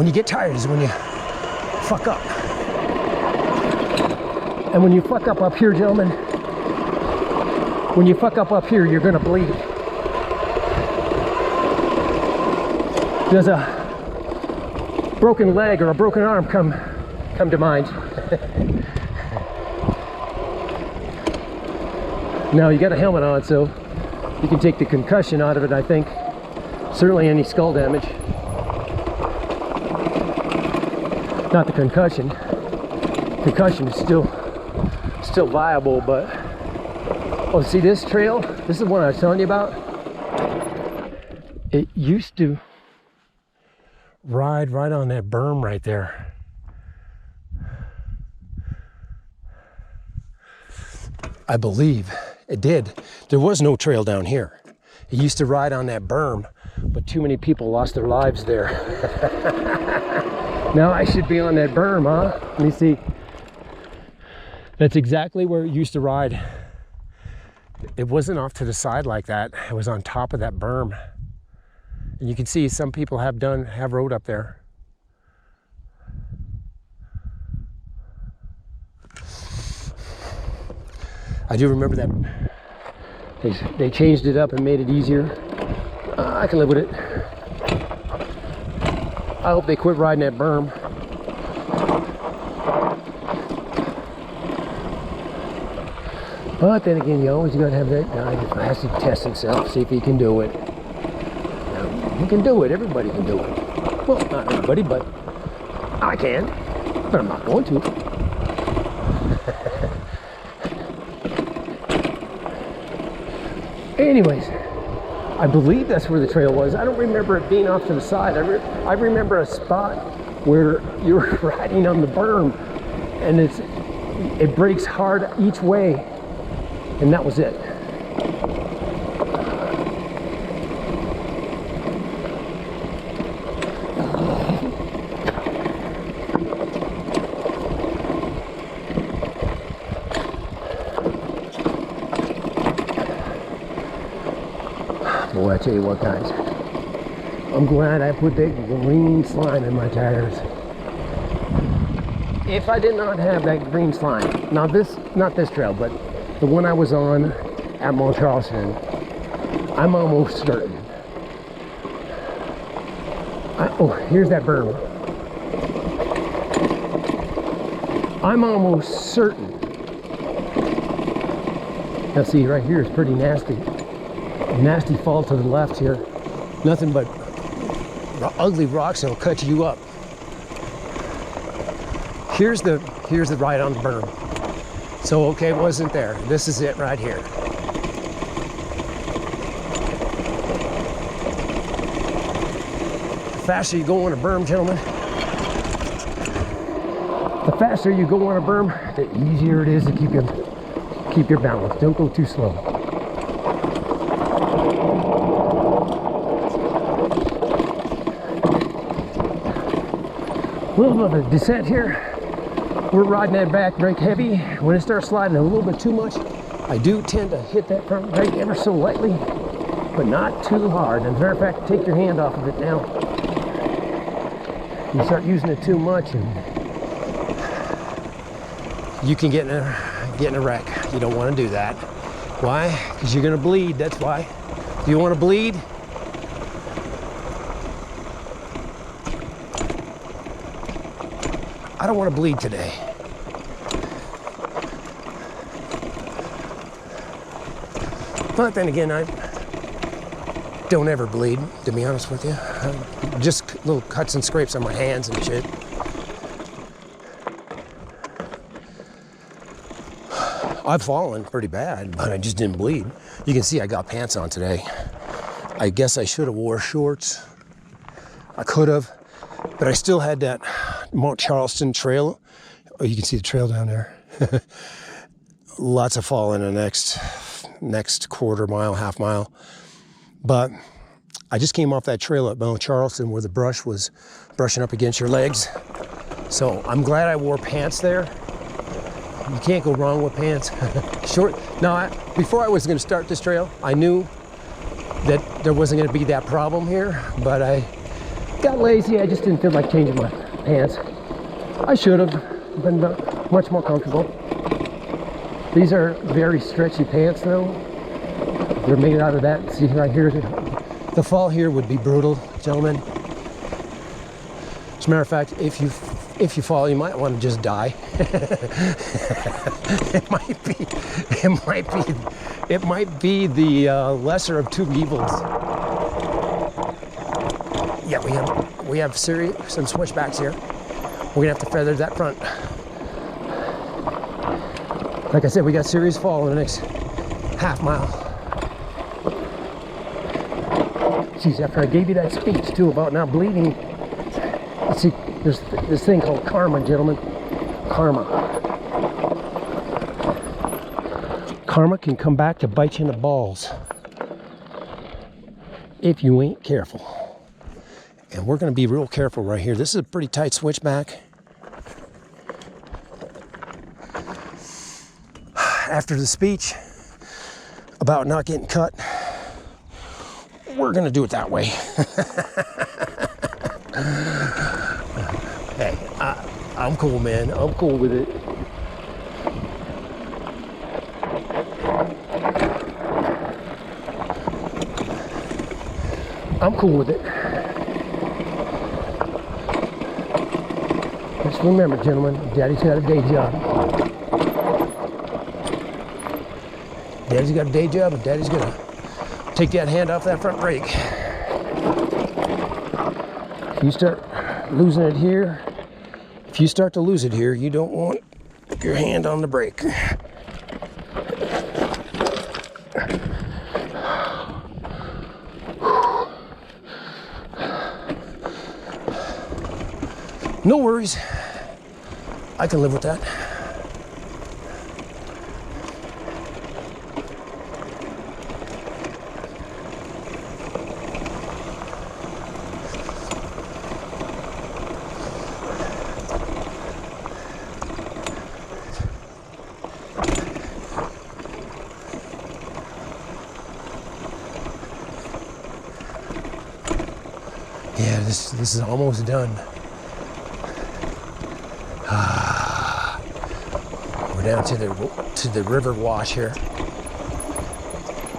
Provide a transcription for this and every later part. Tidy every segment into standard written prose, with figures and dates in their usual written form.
when you get tired is when you fuck up. And when you fuck up here, gentlemen, when you fuck up here, you're gonna bleed. Does a broken leg or a broken arm come to mind? Now you got a helmet on, so you can take the concussion out of it, I think. Certainly any skull damage. Not the concussion. Concussion is still viable, but oh, see this trail? This is the one I was telling you about. It used to ride right on that berm right there. I believe it did. There was no trail down here. It used to ride on that berm, but too many people lost their lives there. Now I should be on that berm, huh? Let me see. That's exactly where it used to ride. It wasn't off to the side like that. It was on top of that berm. And you can see some people have rode up there. I do remember that they changed it up and made it easier. I can live with it. I hope they quit riding that berm. But then again, you always got to have that guy that has to test himself, see if he can do it. Now, he can do it. Everybody can do it. Well, not everybody, but I can. But I'm not going to. Anyways, I believe that's where the trail was. I don't remember it being off to the side. I remember a spot where you were riding on the berm, and it breaks hard each way. And that was it. Boy, I tell you what, guys. I'm glad I put that green slime in my tires. If I did not have that green slime, not this trail, but the one I was on at Mount Charleston, I'm almost certain. Oh, here's that berm. I'm almost certain. Now see, right here is pretty nasty. Nasty fall to the left here. Nothing but ugly rocks that'll cut you up. Here's the ride on the berm. So, okay, it wasn't there. This is it right here. The faster you go on a berm, gentlemen, the faster you go on a berm, the easier it is to keep your balance. Don't go too slow. A little bit of a descent here. We're riding that back brake heavy. When it starts sliding a little bit too much, I do tend to hit that front brake ever so lightly, but not too hard. As a matter of fact, take your hand off of it now. You start using it too much and you can get in a wreck. You don't want to do that. Why? Because you're going to bleed, that's why. Do you want to bleed? I don't want to bleed today. But then again, I don't ever bleed, to be honest with you. Just little cuts and scrapes on my hands and shit. I've fallen pretty bad, but I just didn't bleed. You can see I got pants on today. I guess I should have wore shorts. I could have, but I still had that Mount Charleston trail. Oh, you can see the trail down there. Lots of fall in the next quarter mile, half mile. But I just came off that trail at Mount Charleston where the brush was brushing up against your legs. So I'm glad I wore pants there. You can't go wrong with pants. Short. Now, before I was going to start this trail, I knew that there wasn't going to be that problem here, but Got lazy, I just didn't feel like changing my pants. I should have been much more comfortable. These are very stretchy pants though. They're made out of that. See right here, the fall here would be brutal, gentlemen. As a matter of fact, if you fall, you might want to just die. It might be the lesser of two evils. Yeah, we have some switchbacks here. We're gonna have to feather that front. Like I said, we got serious fall in the next half mile. Geez, after I gave you that speech too about not bleeding, let's see, there's this thing called karma, gentlemen. Karma. Karma can come back to bite you in the balls if you ain't careful. And we're going to be real careful right here. This is a pretty tight switchback. After the speech about not getting cut, we're going to do it that way. Hey, I'm cool, man. I'm cool with it. I'm cool with it. Just remember, gentlemen, Daddy's got a day job. Daddy's got a day job, and Daddy's gonna take that hand off that front brake. If you start losing it here, if you start to lose it here, you don't want your hand on the brake. No worries. I can live with that. Yeah, this is almost done. We're down to the river wash here.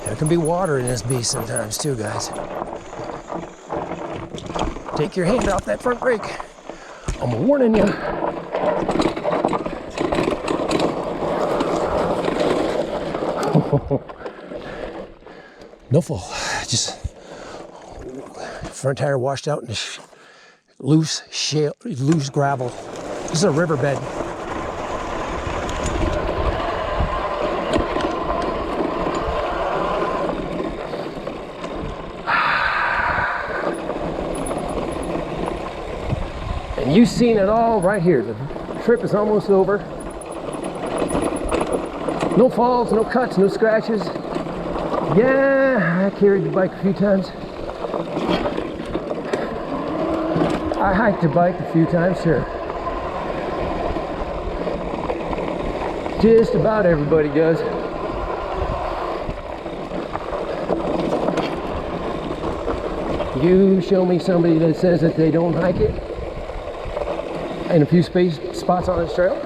There can be water in this beast sometimes too, guys. Take your hand off that front brake. I'm warning you. No fall. Just front tire washed out in the loose gravel. This is a riverbed. And you've seen it all right here. The trip is almost over. No falls, no cuts, no scratches. Yeah, I carried the bike a few times. I hiked the bike a few times, sure. Just about everybody does. You show me somebody that says that they don't hike it in a few spots on this trail.